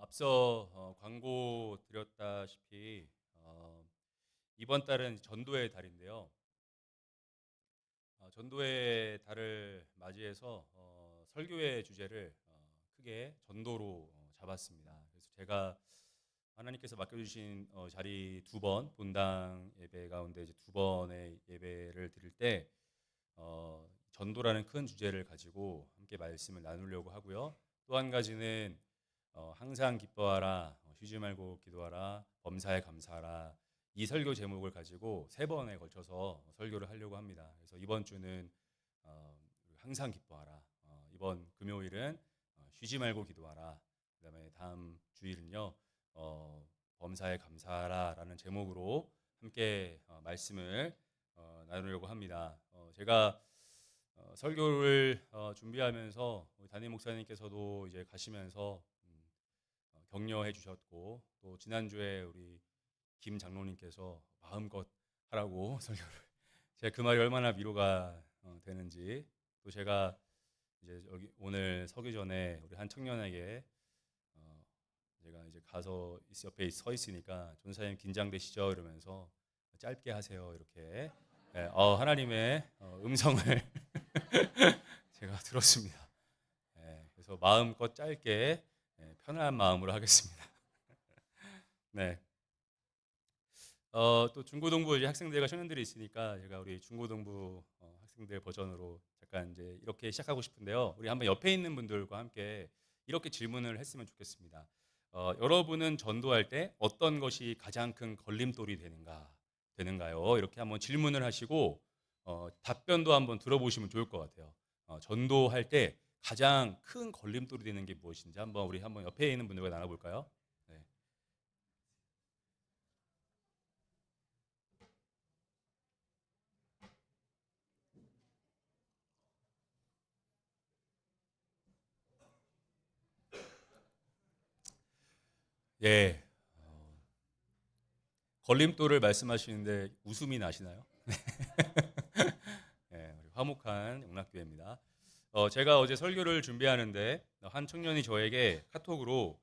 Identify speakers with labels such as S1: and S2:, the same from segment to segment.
S1: 앞서 광고 드렸다시피 이번 달은 전도의 달인데요. 전도의 달을 맞이해서 설교의 주제를 크게 전도로 잡았습니다. 그래서 제가 하나님께서 맡겨주신 자리 두 번, 본당 예배 가운데 이제 두 번의 예배를 드릴 때 전도라는 큰 주제를 가지고 함께 말씀을 나누려고 하고요. 또 한 가지는 항상 기뻐하라, 쉬지 말고 기도하라, 범사에 감사하라, 이 설교 제목을 가지고 세 번에 걸쳐서 설교를 하려고 합니다. 그래서 이번 주는 항상 기뻐하라, 이번 금요일은 쉬지 말고 기도하라, 그다음에 다음 주일은요 범사에 감사하라라는 제목으로 함께 말씀을 나누려고 합니다. 제가 설교를 준비하면서 우리 담임 목사님께서도 이제 가시면서 격려해 주셨고, 또 지난주에 우리 김 장로님께서 마음껏 하라고 설교를, 제가 그 말이 얼마나 위로가 되는지, 또 제가 이제 여기 오늘 서기 전에 우리 한 청년에게 제가 이제 가서 옆에 서 있으니까 전사님 긴장되시죠? 이러면서 짧게 하세요 이렇게 하나님의 음성을 제가 들었습니다. 그래서 마음껏 짧게 편안한 마음으로 하겠습니다. 네. 또 중고등부 이제 학생들과 청년들이 있으니까 제가 우리 중고등부 학생들 버전으로 잠깐 이제 이렇게 시작하고 싶은데요. 우리 한번 옆에 있는 분들과 함께 이렇게 질문을 했으면 좋겠습니다. 여러분은 전도할 때 어떤 것이 가장 큰 걸림돌이 되는가요? 이렇게 한번 질문을 하시고 답변도 한번 들어보시면 좋을 것 같아요. 전도할 때 가장 큰 걸림돌이 되는 게 무엇인지 우리 한번 옆에 있는 분들과 나눠볼까요? 네. 예. 걸림돌을 말씀하시는데 웃음이 나시나요? 네, 우리 화목한 영락교회입니다. 제가 어제 설교를 준비하는데 한 청년이 저에게 카톡으로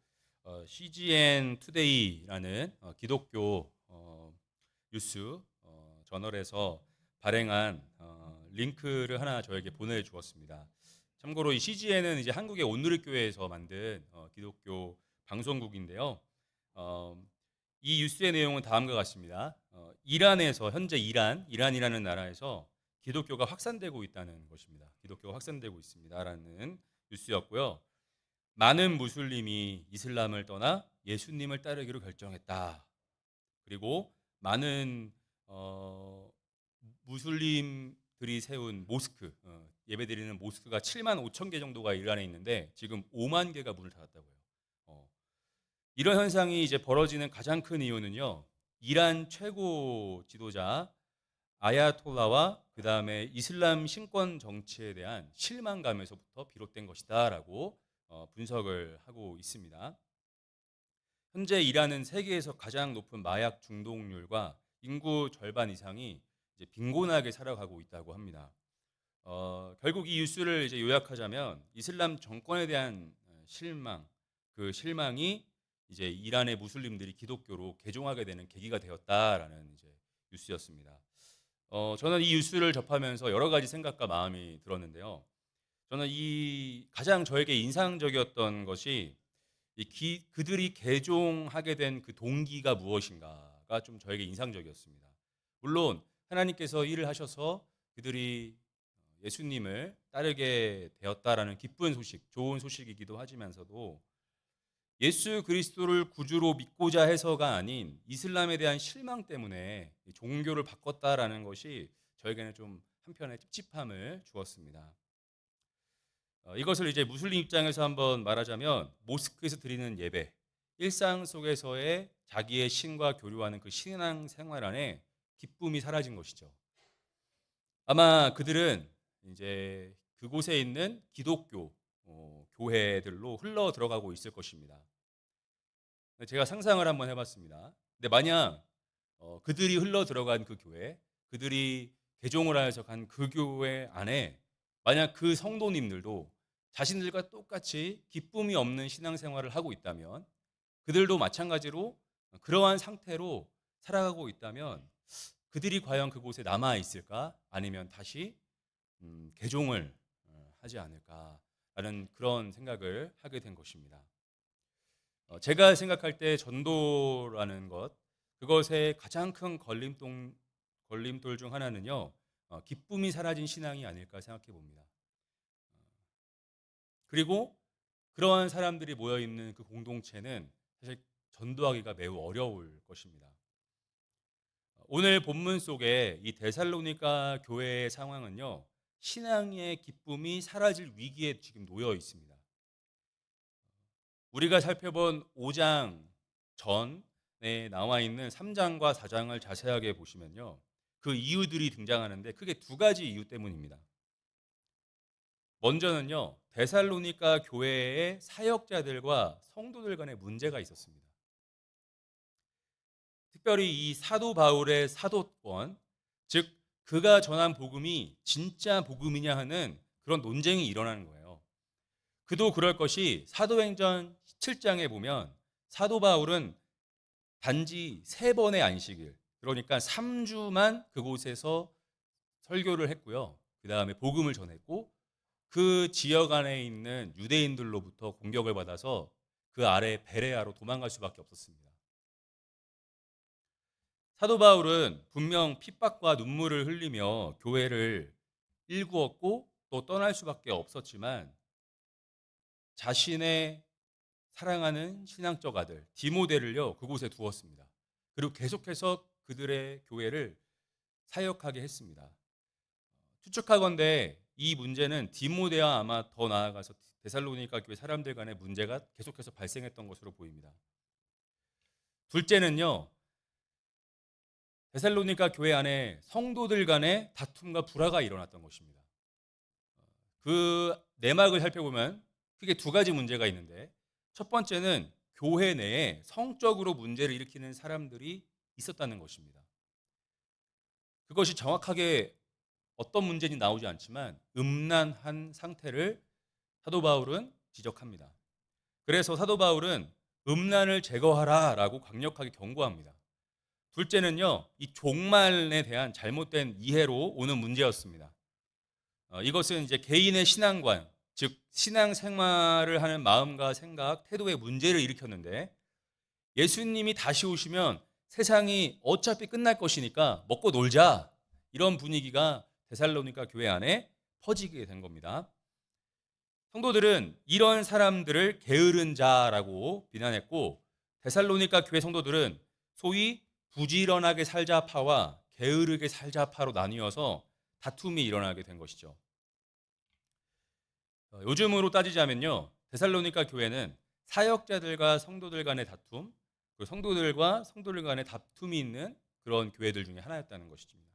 S1: CGN 투데이라는 기독교 뉴스 저널에서 발행한 링크를 하나 저에게 보내주었습니다. 참고로 이 CGN은 이제 한국의 온누리교회에서 만든 기독교 방송국인데요. 이 뉴스의 내용은 다음과 같습니다. 이란에서 현재 이란이라는 나라에서 기독교가 확산되고 있다는 것입니다. 기독교가 확산되고 있습니다라는 뉴스였고요. 많은 무슬림이 이슬람을 떠나 예수님을 따르기로 결정했다. 그리고 많은 무슬림들이 세운 모스크, 예배드리는 모스크가 7만 5천 개 정도가 이란에 있는데 지금 5만 개가 문을 닫았다고 해요. 이런 현상이 이제 벌어지는 가장 큰 이유는요. 이란 최고 지도자 아야톨라와 그 다음에 이슬람 신권 정치에 대한 실망감에서부터 비롯된 것이다라고 분석을 하고 있습니다. 현재 이란은 세계에서 가장 높은 마약 중독률과 인구 절반 이상이 이제 빈곤하게 살아가고 있다고 합니다. 결국 이 뉴스를 이제 요약하자면 이슬람 정권에 대한 실망, 그 실망이 이제 이란의 무슬림들이 기독교로 개종하게 되는 계기가 되었다라는 이제 뉴스였습니다. 저는 이 뉴스를 접하면서 여러 가지 생각과 마음이 들었는데요. 저는 이 가장 저에게 인상적이었던 것이 그들이 개종하게 된 그 동기가 무엇인가가 좀 저에게 인상적이었습니다. 물론 하나님께서 일을 하셔서 그들이 예수님을 따르게 되었다라는 기쁜 소식, 좋은 소식이기도 하지만서도 예수 그리스도를 구주로 믿고자 해서가 아닌 이슬람에 대한 실망 때문에 종교를 바꿨다라는 것이 저에게는 좀 한편의 찝찝함을 주었습니다. 이것을 이제 무슬림 입장에서 한번 말하자면 모스크에서 드리는 예배, 일상 속에서의 자기의 신과 교류하는 그 신앙 생활 안에 기쁨이 사라진 것이죠. 아마 그들은 이제 그곳에 있는 기독교 교회들로 흘러 들어가고 있을 것입니다. 제가 상상을 한번 해봤습니다. 근데 만약 그들이 흘러 들어간 그 교회, 그들이 개종을 하여서 간 그 교회 안에 만약 그 성도님들도 자신들과 똑같이 기쁨이 없는 신앙생활을 하고 있다면 그들도 마찬가지로 그러한 상태로 살아가고 있다면 그들이 과연 그곳에 남아 있을까? 아니면 다시 개종을 하지 않을까라는 그런 생각을 하게 된 것입니다. 제가 생각할 때 전도라는 것, 그것의 가장 큰 걸림돌 중 하나는요, 기쁨이 사라진 신앙이 아닐까 생각해 봅니다. 그리고 그러한 사람들이 모여 있는 그 공동체는 사실 전도하기가 매우 어려울 것입니다. 오늘 본문 속에 이 데살로니가 교회의 상황은요, 신앙의 기쁨이 사라질 위기에 지금 놓여 있습니다. 우리가 살펴본 5장 전에 나와 있는 3장과 4장을 자세하게 보시면요, 그 이유들이 등장하는데 크게 두 가지 이유 때문입니다. 먼저는요, 데살로니가 교회의 사역자들과 성도들 간의 문제가 있었습니다. 특별히 이 사도 바울의 사도권, 즉 그가 전한 복음이 진짜 복음이냐 하는 그런 논쟁이 일어나는 거예요. 그도 그럴 것이 사도행전 17장에 보면 사도 바울은 단지 3번의 안식일, 그러니까 3주만 그곳에서 설교를 했고요. 그 다음에 복음을 전했고 그 지역 안에 있는 유대인들로부터 공격을 받아서 그 아래 베레아로 도망갈 수밖에 없었습니다. 사도 바울은 분명 핍박과 눈물을 흘리며 교회를 일구었고 또 떠날 수밖에 없었지만 자신의 사랑하는 신앙적 아들 디모데를요 그곳에 두었습니다. 그리고 계속해서 그들의 교회를 사역하게 했습니다. 추측하건대 이 문제는 디모데와 아마 더 나아가서 데살로니가 교회 사람들 간의 문제가 계속해서 발생했던 것으로 보입니다. 둘째는요, 데살로니가 교회 안에 성도들 간의 다툼과 불화가 일어났던 것입니다. 그 내막을 살펴보면 크게 두 가지 문제가 있는데, 첫 번째는 교회 내에 성적으로 문제를 일으키는 사람들이 있었다는 것입니다. 그것이 정확하게 어떤 문제인지 나오지 않지만 음란한 상태를 사도 바울은 지적합니다. 그래서 사도 바울은 음란을 제거하라라고 강력하게 경고합니다. 둘째는요, 이 종말에 대한 잘못된 이해로 오는 문제였습니다. 이것은 이제 개인의 신앙관, 즉 신앙생활을 하는 마음과 생각, 태도에 문제를 일으켰는데 예수님이 다시 오시면 세상이 어차피 끝날 것이니까 먹고 놀자, 이런 분위기가 데살로니가 교회 안에 퍼지게 된 겁니다. 성도들은 이런 사람들을 게으른 자라고 비난했고 데살로니가 교회 성도들은 소위 부지런하게 살자 파와 게으르게 살자 파로 나뉘어서 다툼이 일어나게 된 것이죠. 요즘으로 따지자면요, 데살로니가 교회는 사역자들과 성도들 간의 다툼, 그리고 성도들과 성도들 간의 다툼이 있는 그런 교회들 중에 하나였다는 것입니다.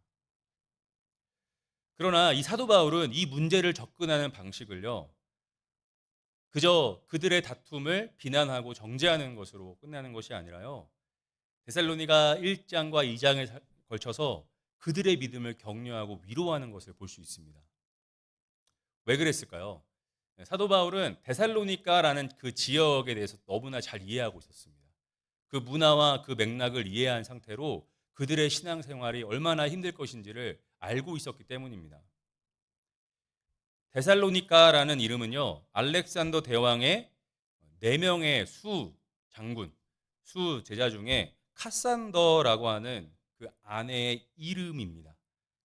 S1: 그러나 이 사도 바울은 이 문제를 접근하는 방식을요, 그저 그들의 다툼을 비난하고 정죄하는 것으로 끝나는 것이 아니라요, 데살로니가 1장과 2장에 걸쳐서 그들의 믿음을 격려하고 위로하는 것을 볼 수 있습니다. 왜 그랬을까요? 사도 바울은 데살로니가라는 그 지역에 대해서 너무나 잘 이해하고 있었습니다. 그 문화와 그 맥락을 이해한 상태로 그들의 신앙생활이 얼마나 힘들 것인지를 알고 있었기 때문입니다. 데살로니가라는 이름은요, 알렉산더 대왕의 4명의 수 장군, 수 제자 중에 카산더라고 하는 그 아내의 이름입니다.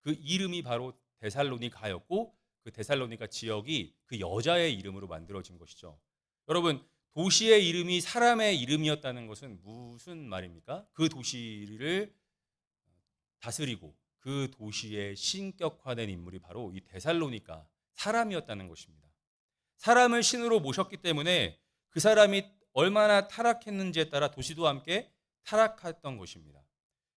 S1: 그 이름이 바로 데살로니가였고 그 데살로니가 지역이 그 여자의 이름으로 만들어진 것이죠. 여러분, 도시의 이름이 사람의 이름이었다는 것은 무슨 말입니까? 그 도시를 다스리고 그 도시에 신격화된 인물이 바로 이 데살로니가 사람이었다는 것입니다. 사람을 신으로 모셨기 때문에 그 사람이 얼마나 타락했는지에 따라 도시도 함께 타락했던 것입니다.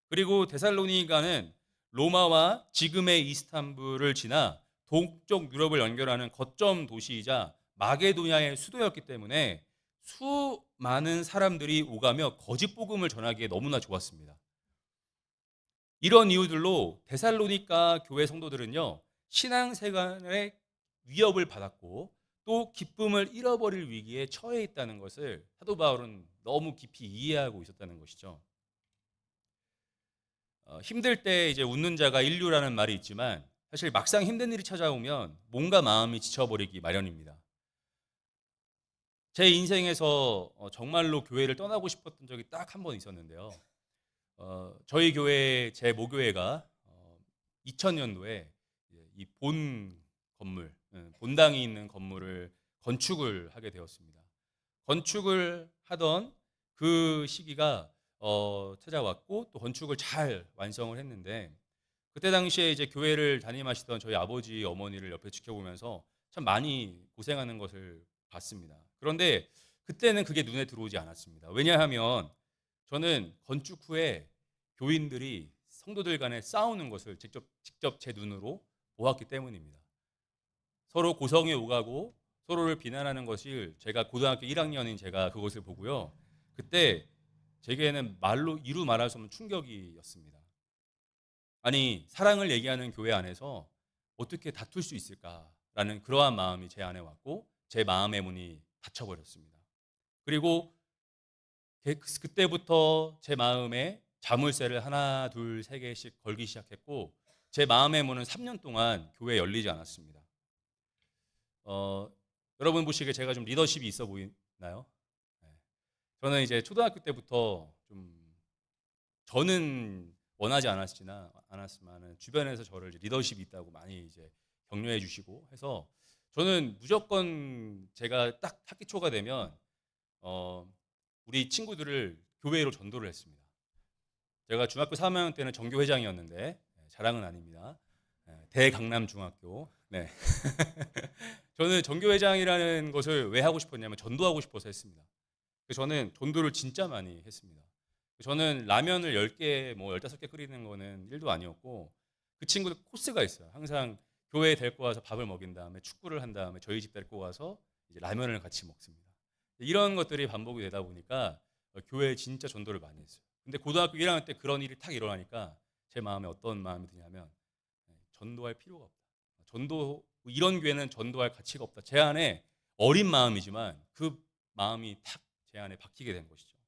S1: 그리고 데살로니가는 로마와 지금의 이스탄불을 지나 동쪽 유럽을 연결하는 거점 도시이자 마게도냐의 수도였기 때문에 수많은 사람들이 오가며 거짓 복음을 전하기에 너무나 좋았습니다. 이런 이유들로 데살로니가 교회 성도들은요, 신앙생활에 위협을 받았고 또 기쁨을 잃어버릴 위기에 처해 있다는 것을 사도 바울은 너무 깊이 이해하고 있었다는 것이죠. 힘들 때 이제 웃는 자가 인류라는 말이 있지만 사실 막상 힘든 일이 찾아오면 몸과 마음이 지쳐버리기 마련입니다. 제 인생에서 정말로 교회를 떠나고 싶었던 적이 딱 한 번 있었는데요. 저희 교회 제 모교회가 2000년도에 이 본 건물, 본당이 있는 건물을 건축을 하게 되었습니다. 건축을 하던 그 시기가 찾아왔고 또 건축을 잘 완성을 했는데 그때 당시에 이제 교회를 담임하시던 저희 아버지 어머니를 옆에 지켜보면서 참 많이 고생하는 것을 봤습니다. 그런데 그때는 그게 눈에 들어오지 않았습니다. 왜냐하면 저는 건축 후에 교인들이 성도들 간에 싸우는 것을 직접 제 눈으로 보았기 때문입니다. 서로 고성에 오가고 서로를 비난하는 것을 제가 고등학교 1학년인 제가 그것을 보고요. 그때 제게는 말로 이루 말할 수 없는 충격이었습니다. 아니, 사랑을 얘기하는 교회 안에서 어떻게 다툴 수 있을까라는 그러한 마음이 제 안에 왔고 제 마음의 문이 닫혀버렸습니다. 그리고 그때부터 제 마음에 자물쇠를 하나, 둘, 세 개씩 걸기 시작했고 제 마음의 문은 3년 동안 교회에 열리지 않았습니다. 여러분 보시기에 제가 좀 리더십이 있어 보이나요? 네. 저는 이제 초등학교 때부터 좀 저는 원하지 않았지만 주변에서 저를 이제 리더십이 있다고 많이 이제 격려해 주시고 해서 저는 무조건 제가 딱 학기 초가 되면 우리 친구들을 교회로 전도를 했습니다. 제가 중학교 3학년 때는 전교회장이었는데 자랑은 아닙니다. 대강남중학교. 네. 저는 전교회장이라는 것을 왜 하고 싶었냐면 전도하고 싶어서 했습니다. 저는 전도를 진짜 많이 했습니다. 저는 라면을 10개, 뭐 15개 끓이는 거는 일도 아니었고 그 친구들 코스가 있어요. 항상 교회에 데리고 와서 밥을 먹인 다음에 축구를 한 다음에 저희 집 데리고 와서 이제 라면을 같이 먹습니다. 이런 것들이 반복이 되다 보니까 교회에 진짜 전도를 많이 했어요. 근데 고등학교 1학년 때 그런 일이 탁 일어나니까 제 마음에 어떤 마음이 드냐면 전도할 필요가 없다. 전도 이런 교회는 전도할 가치가 없다. 제 안에 어린 마음이지만 그 마음이 탁 제 안에 박히게 된 것이죠.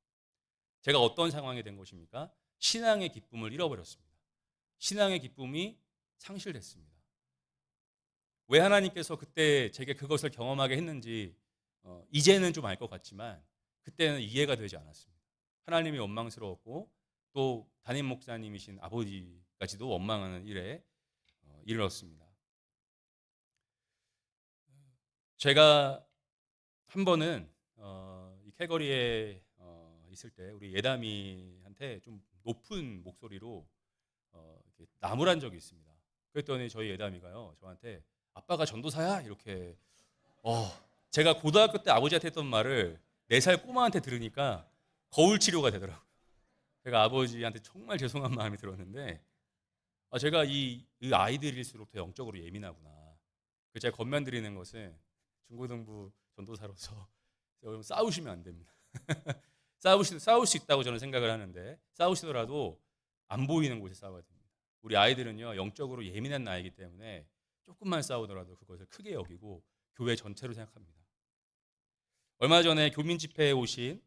S1: 제가 어떤 상황이 된 것입니까? 신앙의 기쁨을 잃어버렸습니다. 신앙의 기쁨이 상실됐습니다. 왜 하나님께서 그때 제게 그것을 경험하게 했는지 이제는 좀 알 것 같지만 그때는 이해가 되지 않았습니다. 하나님이 원망스러웠고 또 담임 목사님이신 아버지까지도 원망하는 일에 이르렀습니다. 제가 한 번은 이 calgary에 있을 때 우리 예담이한테 좀 높은 목소리로 이렇게 나무란 적이 있습니다. 그랬더니 저희 예담이가요 저한테 아빠가 전도사야 이렇게 제가 고등학교 때 아버지한테 했던 말을 4살 꼬마한테 들으니까 거울 치료가 되더라고요. 제가 아버지한테 정말 죄송한 마음이 들었는데 제가 이 아이들일수록 더 영적으로 예민하구나. 제가 권면드리는 것은 중고등부 전도사로서 싸우시면 안 됩니다. 싸울 수 있다고 저는 생각을 하는데 싸우시더라도 안 보이는 곳에 싸워야 됩니다. 우리 아이들은요 영적으로 예민한 나이기 때문에 조금만 싸우더라도 그것을 크게 여기고 교회 전체로 생각합니다. 얼마 전에 교민 집회에 오신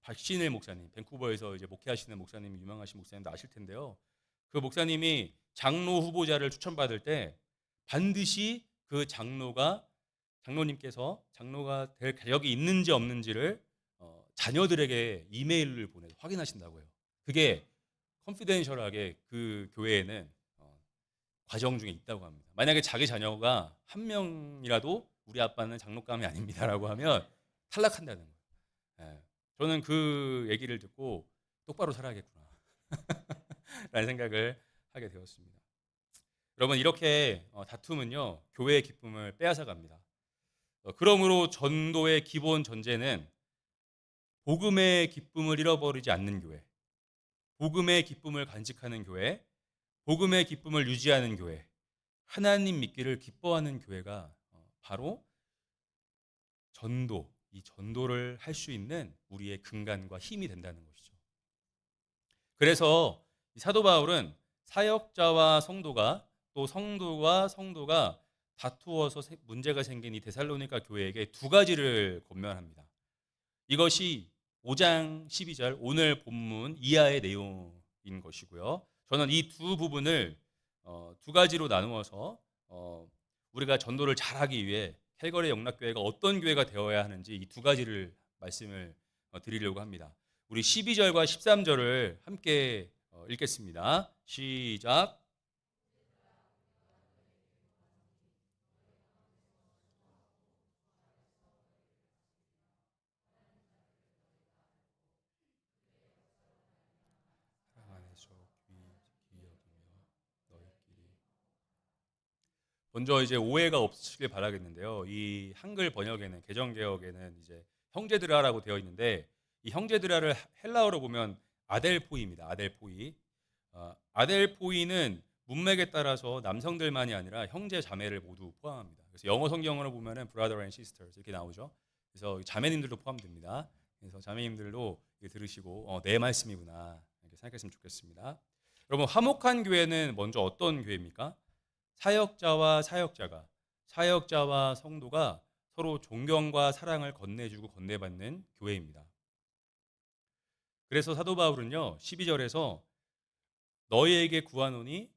S1: 박신일 목사님, 밴쿠버에서 이제 목회하시는 목사님이 유명하신 목사님도 아실 텐데요. 그 목사님이 장로 후보자를 추천받을 때 반드시 그 장로님께서 장로가 될 자격이 있는지 없는지를 자녀들에게 이메일을 보내서 확인하신다고 해요. 그게 컨피덴셜하게 그 교회에는 과정 중에 있다고 합니다. 만약에 자기 자녀가 한 명이라도 우리 아빠는 장로감이 아닙니다라고 하면 탈락한다는 거예요. 저는 그 얘기를 듣고 똑바로 살아야겠구나 라는 생각을 하게 되었습니다. 여러분 이렇게 다툼은요 교회의 기쁨을 빼앗아 갑니다. 그러므로 전도의 기본 전제는 복음의 기쁨을 잃어버리지 않는 교회, 복음의 기쁨을 간직하는 교회, 복음의 기쁨을 유지하는 교회, 하나님 믿기를 기뻐하는 교회가 바로 이 전도를 할 수 있는 우리의 근간과 힘이 된다는 것이죠. 그래서 사도 바울은 사역자와 성도가 또 성도와 성도가 다투어서 문제가 생긴 이 데살로니가 교회에게 두 가지를 권면합니다. 이것이 5장 12절 오늘 본문 이하의 내용인 것이고요. 저는 이 두 부분을 두 가지로 나누어서 우리가 전도를 잘하기 위해 캘거리 영락교회가 어떤 교회가 되어야 하는지 이 두 가지를 말씀을 드리려고 합니다. 우리 12절과 13절을 함께 읽겠습니다. 시작. 사랑 안에서 귀히 여기며 너희끼리 먼저 이제 오해가 없으시길 바라겠는데요. 이 한글 번역에는 개정 개혁에는 이제 형제들아라고 되어 있는데 이 형제들아를 헬라어로 보면 아델포이입니다. 아델포이. 아델포이는 문맥에 따라서 남성들만이 아니라 형제 자매를 모두 포함합니다. 그래서 영어 성경으로 보면은 brother and sisters 이렇게 나오죠. 그래서 자매님들도 포함됩니다. 그래서 자매님들도 들으시고 내 말씀이구나 이렇게 생각했으면 좋겠습니다. 여러분 화목한 교회는 먼저 어떤 교회입니까? 사역자와 성도가 서로 존경과 사랑을 건네주고 건네받는 교회입니다. 그래서 사도 바울은요 12절에서 너희에게 구하노니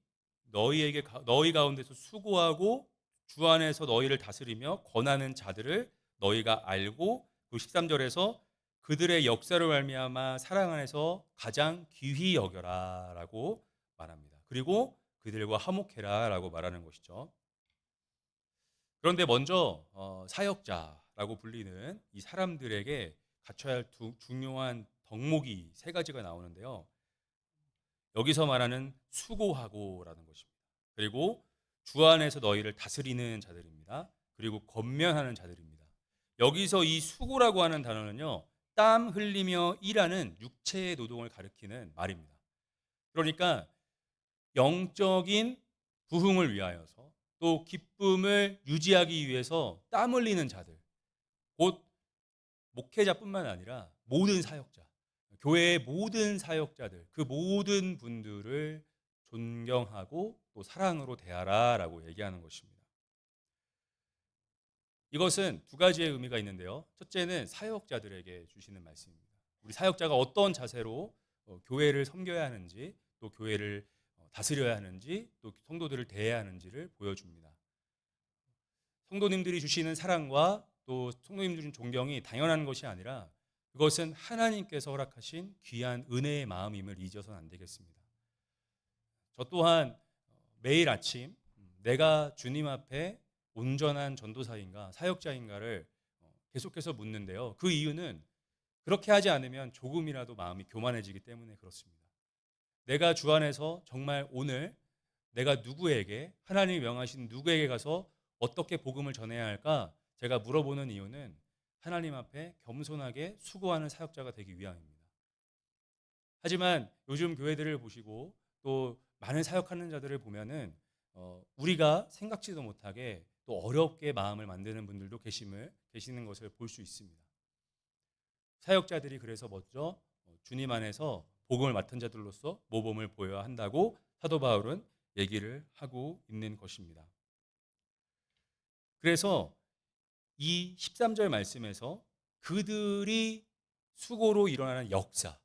S1: 너희 가운데서 수고하고 주 안에서 너희를 다스리며 권하는 자들을 너희가 알고 그 13절에서 그들의 역사를 말미암아 사랑 안에서 가장 귀히 여겨라라고 말합니다. 그리고 그들과 화목해라라고 말하는 것이죠. 그런데 먼저 사역자라고 불리는 이 사람들에게 갖춰야 할 중요한 덕목이 세 가지가 나오는데요. 여기서 말하는 수고하고라는 것입니다. 그리고 주 안에서 너희를 다스리는 자들입니다. 그리고 권면하는 자들입니다. 여기서 이 수고라고 하는 단어는요. 땀 흘리며 일하는 육체의 노동을 가리키는 말입니다. 그러니까 영적인 부흥을 위하여서 또 기쁨을 유지하기 위해서 땀 흘리는 자들, 곧 목회자뿐만 아니라 모든 사역자, 교회의 모든 사역자들, 그 모든 분들을 존경하고 또 사랑으로 대하라라고 얘기하는 것입니다. 이것은 두 가지의 의미가 있는데요. 첫째는 사역자들에게 주시는 말씀입니다. 우리 사역자가 어떤 자세로 교회를 섬겨야 하는지, 또 교회를 다스려야 하는지, 또 성도들을 대해야 하는지를 보여줍니다. 성도님들이 주시는 사랑과 또 성도님들이 주신 존경이 당연한 것이 아니라 그것은 하나님께서 허락하신 귀한 은혜의 마음임을 잊어서는 안 되겠습니다. 저 또한 매일 아침 내가 주님 앞에 온전한 전도사인가 사역자인가를 계속해서 묻는데요. 그 이유는 그렇게 하지 않으면 조금이라도 마음이 교만해지기 때문에 그렇습니다. 내가 주 안에서 정말 오늘 내가 누구에게 하나님이 명하신 누구에게 가서 어떻게 복음을 전해야 할까 제가 물어보는 이유는 하나님 앞에 겸손하게 수고하는 사역자가 되기 위함입니다. 하지만 요즘 교회들을 보시고 또 많은 사역하는 자들을 보면은 우리가 생각지도 못하게 또 어렵게 마음을 만드는 분들도 계시는 것을 볼 수 있습니다. 사역자들이 그래서 먼저 주님 안에서 복음을 맡은 자들로서 모범을 보여야 한다고 사도 바울은 얘기를 하고 있는 것입니다. 그래서 이 13절 말씀에서 그들이 수고로 일어나는 역사,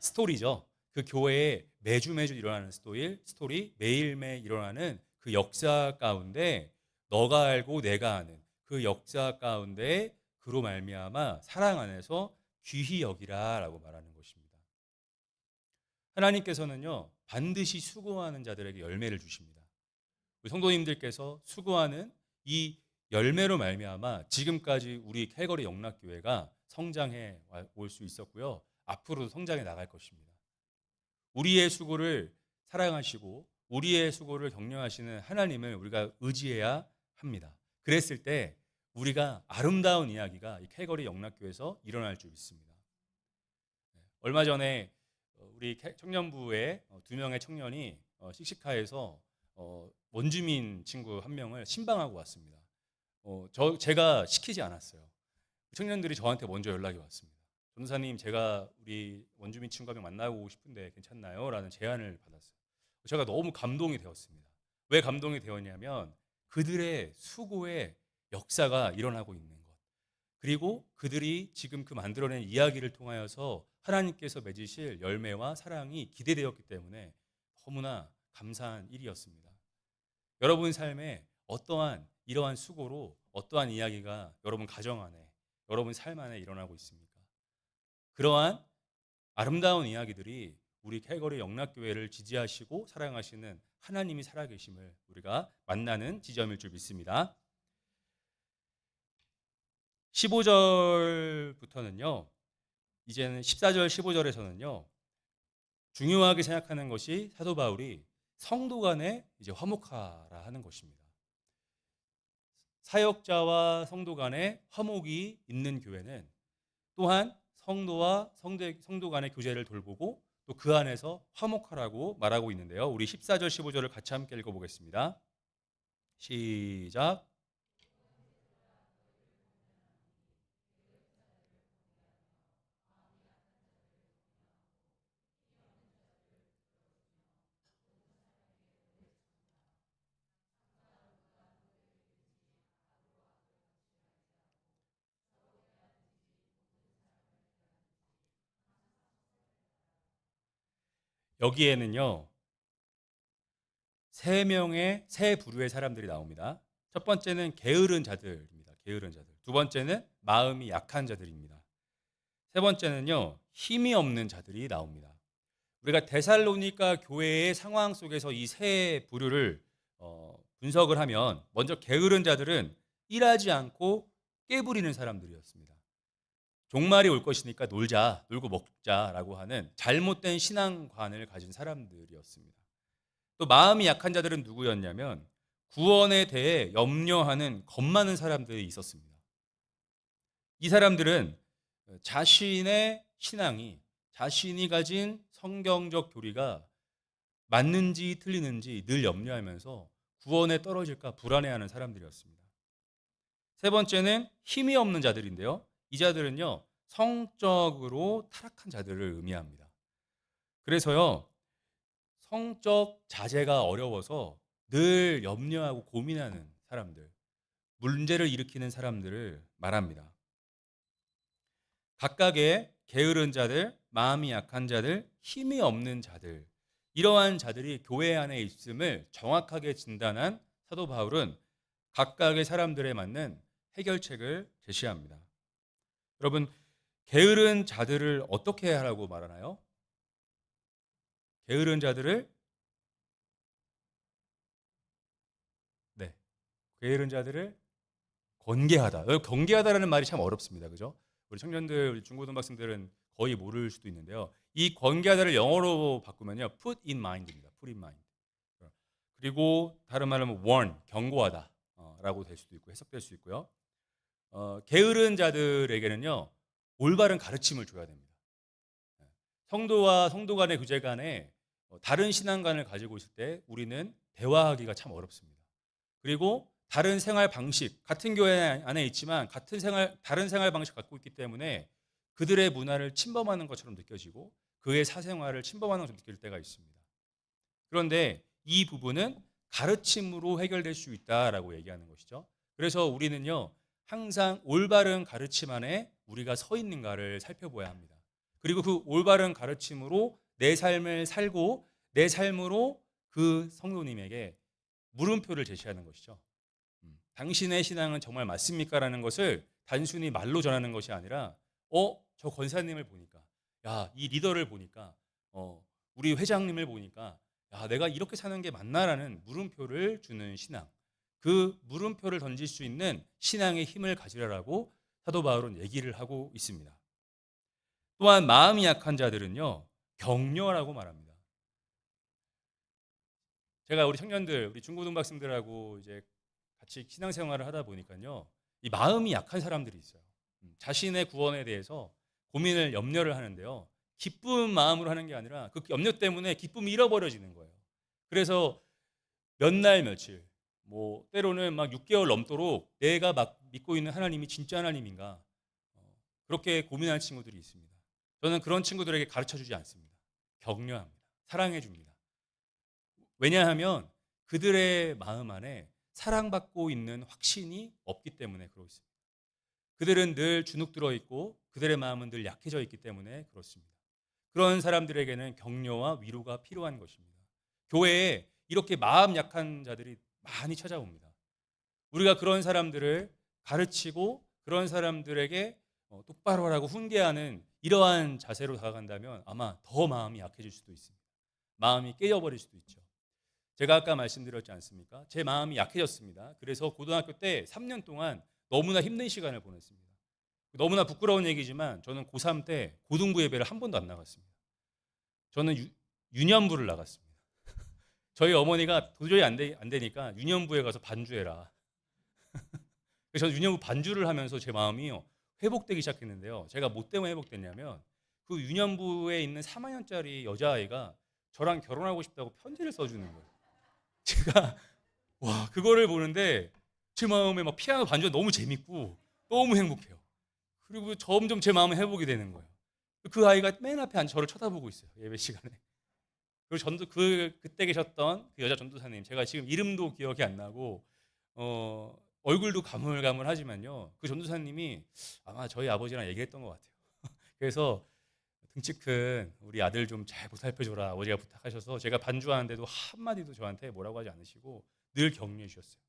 S1: 스토리죠. 그 교회에 매주 일어나는 스토리, 매일매일 일어나는 그 역사 가운데 너가 알고 내가 아는 그 역사 가운데 그로 말미암아 사랑 안에서 귀히 여기라라고 말하는 것입니다. 하나님께서는요 반드시 수고하는 자들에게 열매를 주십니다. 우리 성도님들께서 수고하는 이 열매로 말미암아 지금까지 우리 캘거리 영락교회가 성장해 올 수 있었고요. 앞으로도 성장해 나갈 것입니다. 우리의 수고를 사랑하시고 우리의 수고를 격려하시는 하나님을 우리가 의지해야 합니다. 그랬을 때 우리가 아름다운 이야기가 이 캘거리 영락교회에서 일어날 줄 믿습니다. 얼마 전에 우리 청년부의 두 명의 청년이 씩씩하에서 원주민 친구 한 명을 신방하고 왔습니다. 제가 시키지 않았어요. 청년들이 저한테 먼저 연락이 왔습니다. 전도사님, 제가 우리 원주민 친구 한 명 만나고 오고 싶은데 괜찮나요? 라는 제안을 받았어요. 제가 너무 감동이 되었습니다. 왜 감동이 되었냐면 그들의 수고의 역사가 일어나고 있는 것. 그리고 그들이 지금 그 만들어낸 이야기를 통하여서 하나님께서 맺으실 열매와 사랑이 기대되었기 때문에 너무나 감사한 일이었습니다. 여러분 삶에 어떠한 이러한 수고로 어떠한 이야기가 여러분 가정 안에, 여러분 삶 안에 일어나고 있습니까? 그러한 아름다운 이야기들이 우리 캘거리 영락교회를 지지하시고 사랑하시는 하나님이 살아계심을 우리가 만나는 지점일 줄 믿습니다. 15절부터는요. 이제는 14절 15절에서는요. 중요하게 생각하는 것이 사도 바울이 성도 간에 이제 화목하라 하는 것입니다. 사역자와 성도 간에 화목이 있는 교회는 또한 성도와 성도 간의 교제를 돌보고 또 그 안에서 화목하라고 말하고 있는데요. 우리 14절 15절을 같이 함께 읽어보겠습니다. 시작. 여기에는요. 세 부류의 사람들이 나옵니다. 첫 번째는 게으른 자들입니다. 게으른 자들. 두 번째는 마음이 약한 자들입니다. 세 번째는요. 힘이 없는 자들이 나옵니다. 우리가 데살로니가 교회의 상황 속에서 이 세 부류를 분석을 하면 먼저 게으른 자들은 일하지 않고 깨부리는 사람들이었습니다. 종말이 올 것이니까 놀고 먹자라고 하는 잘못된 신앙관을 가진 사람들이었습니다. 또 마음이 약한 자들은 누구였냐면 구원에 대해 염려하는 겁 많은 사람들이 있었습니다. 이 사람들은 자신의 신앙이 자신이 가진 성경적 교리가 맞는지 틀리는지 늘 염려하면서 구원에 떨어질까 불안해하는 사람들이었습니다. 세 번째는 힘이 없는 자들인데요. 이 자들은요, 성적으로 타락한 자들을 의미합니다. 그래서요, 성적 자제가 어려워서 늘 염려하고 고민하는 사람들, 문제를 일으키는 사람들을 말합니다. 각각의 게으른 자들, 마음이 약한 자들, 힘이 없는 자들, 이러한 자들이 교회 안에 있음을 정확하게 진단한 사도 바울은 각각의 사람들에 맞는 해결책을 제시합니다. 여러분, 게으른 자들을 어떻게 하라고 말하나요? 게으른 자들을 게으른 자들을 권계하다. 경계하다라는 말이 참 어렵습니다. 그죠? 우리 청년들, 우리 중고등학생들은 거의 모를 수도 있는데요. 이 권계하다를 영어로 바꾸면요. put in mind입니다. put in mind. 그리고 다른 말로 하면 warn, 경고하다 라고 될 수도 있고 해석될 수 있고요. 게으른 자들에게는요. 올바른 가르침을 줘야 됩니다. 성도와 성도 간의 교제 간에 다른 신앙관을 가지고 있을 때 우리는 대화하기가 참 어렵습니다. 그리고 다른 생활 방식, 같은 교회 안에 있지만 다른 생활 방식 갖고 있기 때문에 그들의 문화를 침범하는 것처럼 느껴지고 그의 사생활을 침범하는 것처럼 느낄 때가 있습니다. 그런데 이 부분은 가르침으로 해결될 수 있다라고 얘기하는 것이죠. 그래서 우리는요, 항상 올바른 가르침 안에 우리가 서 있는가를 살펴봐야 합니다. 그리고 그 올바른 가르침으로 내 삶을 살고 내 삶으로 그 성도님에게 물음표를 제시하는 것이죠. 당신의 신앙은 정말 맞습니까? 라는 것을 단순히 말로 전하는 것이 아니라 저 권사님을 보니까 이 리더를 보니까 우리 회장님을 보니까 내가 이렇게 사는 게 맞나라는 물음표를 주는 신앙, 그 물음표를 던질 수 있는 신앙의 힘을 가지라라고 사도 바울은 얘기를 하고 있습니다. 또한 마음이 약한 자들은요, 격려라고 말합니다. 제가 우리 청년들, 우리 중고등학생들하고 이제 같이 신앙생활을 하다 보니까요, 이 마음이 약한 사람들이 있어요. 자신의 구원에 대해서 고민을 염려를 하는데요, 기쁜 마음으로 하는 게 아니라 그 염려 때문에 기쁨이 잃어버려지는 거예요. 그래서 몇 날 며칠, 때로는 막 6개월 넘도록 내가 막 믿고 있는 하나님이 진짜 하나님인가 그렇게 고민하는 친구들이 있습니다. 저는 그런 친구들에게 가르쳐주지 않습니다. 격려합니다. 사랑해줍니다. 왜냐하면 그들의 마음 안에 사랑받고 있는 확신이 없기 때문에 그렇습니다. 그들은 늘 주눅 들어 있고 그들의 마음은 늘 약해져 있기 때문에 그렇습니다. 그런 사람들에게는 격려와 위로가 필요한 것입니다. 교회에 이렇게 마음 약한 자들이 많이 찾아옵니다. 우리가 그런 사람들을 가르치고 그런 사람들에게 똑바로 하라고 훈계하는 이러한 자세로 다가간다면 아마 더 마음이 약해질 수도 있습니다. 마음이 깨져버릴 수도 있죠. 제가 아까 말씀드렸지 않습니까? 제 마음이 약해졌습니다. 그래서 고등학교 때 3년 동안 너무나 힘든 시간을 보냈습니다. 너무나 부끄러운 얘기지만 저는 고3 때 고등부 예배를 한 번도 안 나갔습니다. 저는 유년부를 나갔습니다. 저희 어머니가 도저히 안 되니까 유년부에 가서 반주해라. 그래서 저는 유년부 반주를 하면서 제 마음이 회복되기 시작했는데요. 제가 뭐 때문에 회복됐냐면 그 유년부에 있는 3학년짜리 여자아이가 저랑 결혼하고 싶다고 편지를 써주는 거예요. 제가 와 그거를 보는데 제 마음에 막 피아노 반주가 너무 재밌고 너무 행복해요. 그리고 점점 제 마음이 회복이 되는 거예요. 그 아이가 맨 앞에 앉아 저를 쳐다보고 있어요. 예배 시간에. 그리고 그때 계셨던 그 여자 전도사님 제가 지금 이름도 기억이 안 나고 얼굴도 가물가물하지만요. 그 전도사님이 아마 저희 아버지랑 얘기했던 것 같아요. 그래서 등치 큰 우리 아들 좀 잘 보살펴줘라 아버지가 부탁하셔서 제가 반주하는데도 한마디도 저한테 뭐라고 하지 않으시고 늘 격려해 주셨어요.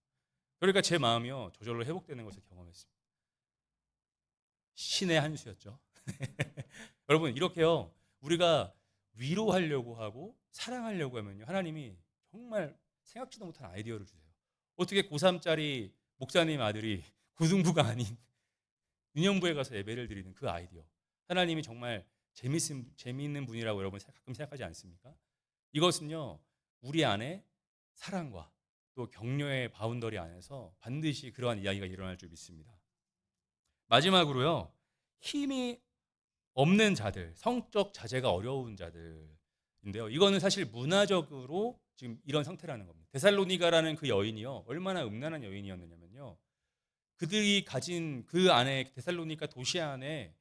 S1: 그러니까 제 마음이요 저절로 회복되는 것을 경험했습니다. 신의 한 수였죠. 여러분 이렇게요 우리가 위로하려고 하고 사랑하려고 하면요 하나님이 정말 생각지도 못한 아이디어를 주세요. 어떻게 고3짜리 목사님 아들이 고등부가 아닌 유년부에 가서 예배를 드리는 그 아이디어 하나님이 정말 재미있는 분이라고 여러분 가끔 생각하지 않습니까? 이것은요 우리 안에 사랑과 또 격려의 바운더리 안에서 반드시 그러한 이야기가 일어날 줄 믿습니다. 마지막으로요 힘이 없는 자들, 성적 자제가 어려운 자들인데요. 이거는 사실 문화적으로 지금 이런 상태라는 겁니다. 데살로니가라는 그 여인이요 얼마나 음란한 여인이었느냐면요. 그들이 가진 그 안에 데살로니가 도시 안에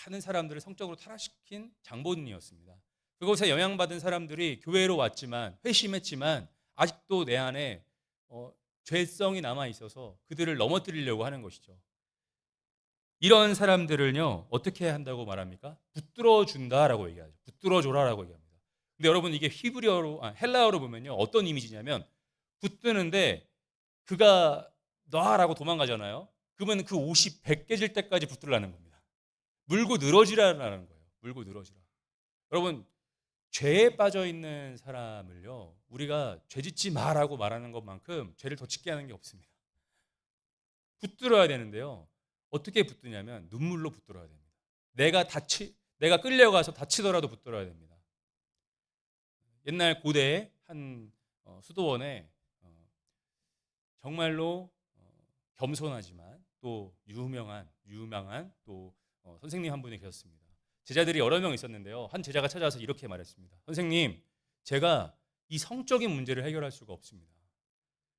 S1: 많은 사람들을 성적으로 타락시킨 장본인이었습니다. 그곳에 영향받은 사람들이 교회로 왔지만 회심했지만 아직도 내 안에 죄성이 남아 있어서 그들을 넘어뜨리려고 하는 것이죠. 이런 사람들을요 어떻게 한다고 말합니까? 붙들어 준다라고 얘기하죠. 붙들어 줘라라고 얘기합니다. 근데 여러분 이게 헬라어로 보면요 어떤 이미지냐면 붙드는데 그가 놔라고 도망가잖아요. 그러면 그 옷이 벗겨질 때까지 붙들라는 겁니다. 물고 늘어지라는 거예요. 물고 늘어지라. 여러분 죄에 빠져 있는 사람을요 우리가 죄짓지 마라고 말하는 것만큼 죄를 더 짓게 하는 게 없습니다. 붙들어야 되는데요. 어떻게 붙드냐면 눈물로 붙들어야 됩니다. 내가 끌려가서 다치더라도 붙들어야 됩니다. 옛날 고대 한 수도원에 정말로 겸손하지만 또 유명한 또 선생님 한 분이 계셨습니다. 제자들이 여러 명 있었는데요. 한 제자가 찾아와서 이렇게 말했습니다. 선생님, 제가 이 성적인 문제를 해결할 수가 없습니다.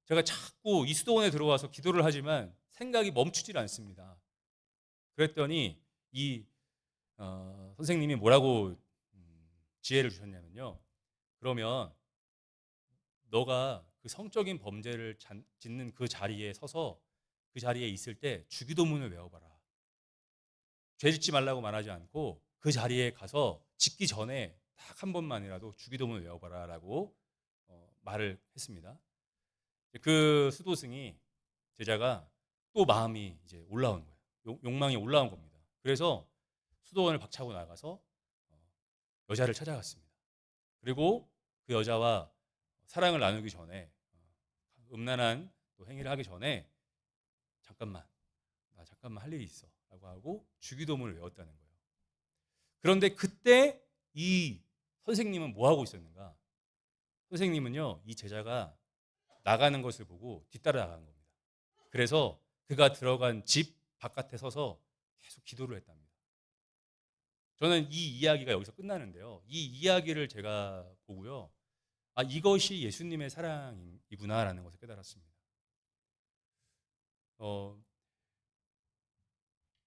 S1: 제가 자꾸 이 수도원에 들어와서 기도를 하지만 생각이 멈추질 않습니다. 그랬더니 이 선생님이 뭐라고 지혜를 주셨냐면요. 그러면 너가 그 성적인 범죄를 짓는 그 자리에 서서 그 자리에 있을 때 주기도문을 외워봐라. 죄 짓지 말라고 말하지 않고 그 자리에 가서 짓기 전에 딱 한 번만이라도 주기도문을 외워봐라라고 말을 했습니다. 그 수도승이 제자가 또 마음이 이제 올라온 거예요. 욕망이 올라온 겁니다. 그래서 수도원을 박차고 나가서 여자를 찾아갔습니다. 그리고 그 여자와 사랑을 나누기 전에 음란한 또 행위를 하기 전에 나 잠깐만 할 일이 있어 라고 하고 주기도문을 외웠다는 거예요. 그런데 그때 이 선생님은 뭐 하고 있었는가? 선생님은요 이 제자가 나가는 것을 보고 뒤따라 나가는 겁니다. 그래서 그가 들어간 집 바깥에 서서 계속 기도를 했답니다. 저는 이 이야기가 여기서 끝나는데요. 이 이야기를 제가 보고요. 아, 이것이 예수님의 사랑이구나라는 것을 깨달았습니다.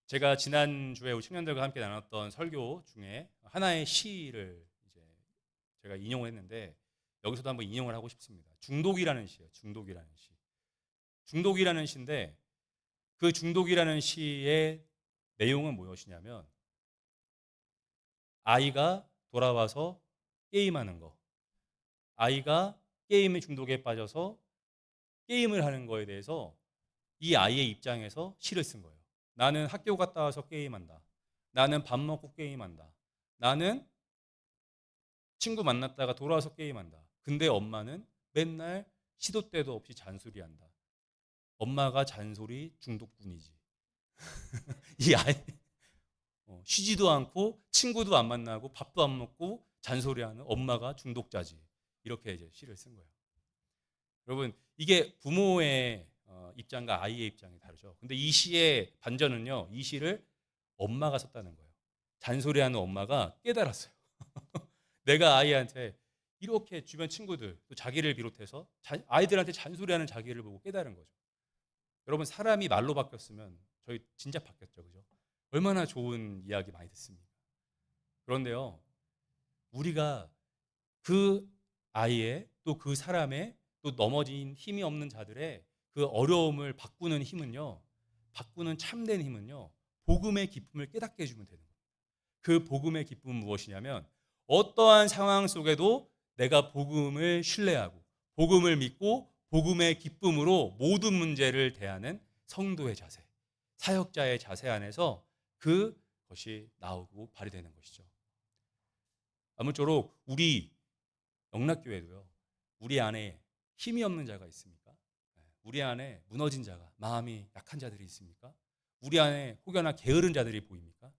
S1: 제가 지난주에 우리 청년들과 함께 나눴던 설교 중에 하나의 시를 이제 제가 인용을 했는데 여기서도 한번 인용을 하고 싶습니다. 중독이라는 시예요. 중독이라는 시. 중독이라는 시인데 그 중독이라는 시의 내용은 무엇이냐면 아이가 돌아와서 게임하는 거, 아이가 게임의 중독에 빠져서 게임을 하는 거에 대해서 이 아이의 입장에서 시를 쓴 거예요. 나는 학교 갔다 와서 게임한다. 나는 밥 먹고 게임한다. 나는 친구 만났다가 돌아와서 게임한다. 근데 엄마는 맨날 시도 때도 없이 잔소리한다. 엄마가 잔소리 중독뿐이지. 이 아이 쉬지도 않고 친구도 안 만나고 밥도 안 먹고 잔소리하는 엄마가 중독자지. 이렇게 이제 시를 쓴 거예요. 여러분 이게 부모의 입장과 아이의 입장이 다르죠. 근데 이 시의 반전은요. 이 시를 엄마가 썼다는 거예요. 잔소리하는 엄마가 깨달았어요. 내가 아이한테 이렇게 주변 친구들 또 자기를 비롯해서 아이들한테 잔소리하는 자기를 보고 깨달은 거죠. 여러분 사람이 말로 바뀌었으면 저희 진짜 바뀌었죠. 그죠? 얼마나 좋은 이야기 많이 듣습니까? 그런데요. 우리가 그 아이의 또 그 사람의 또 넘어진 힘이 없는 자들의 그 어려움을 바꾸는 힘은요. 바꾸는 참된 힘은요. 복음의 기쁨을 깨닫게 해주면 되는 거예요. 그 복음의 기쁨은 무엇이냐면 어떠한 상황 속에도 내가 복음을 신뢰하고 복음을 믿고 복음의 기쁨으로 모든 문제를 대하는 성도의 자세, 사역자의 자세 안에서 그것이 나오고 발휘되는 것이죠. 아무쪼록 우리 영락교회도요. 우리 안에 힘이 없는 자가 있습니까? 우리 안에 무너진 자가, 마음이 약한 자들이 있습니까? 우리 안에 혹여나 게으른 자들이 보입니까?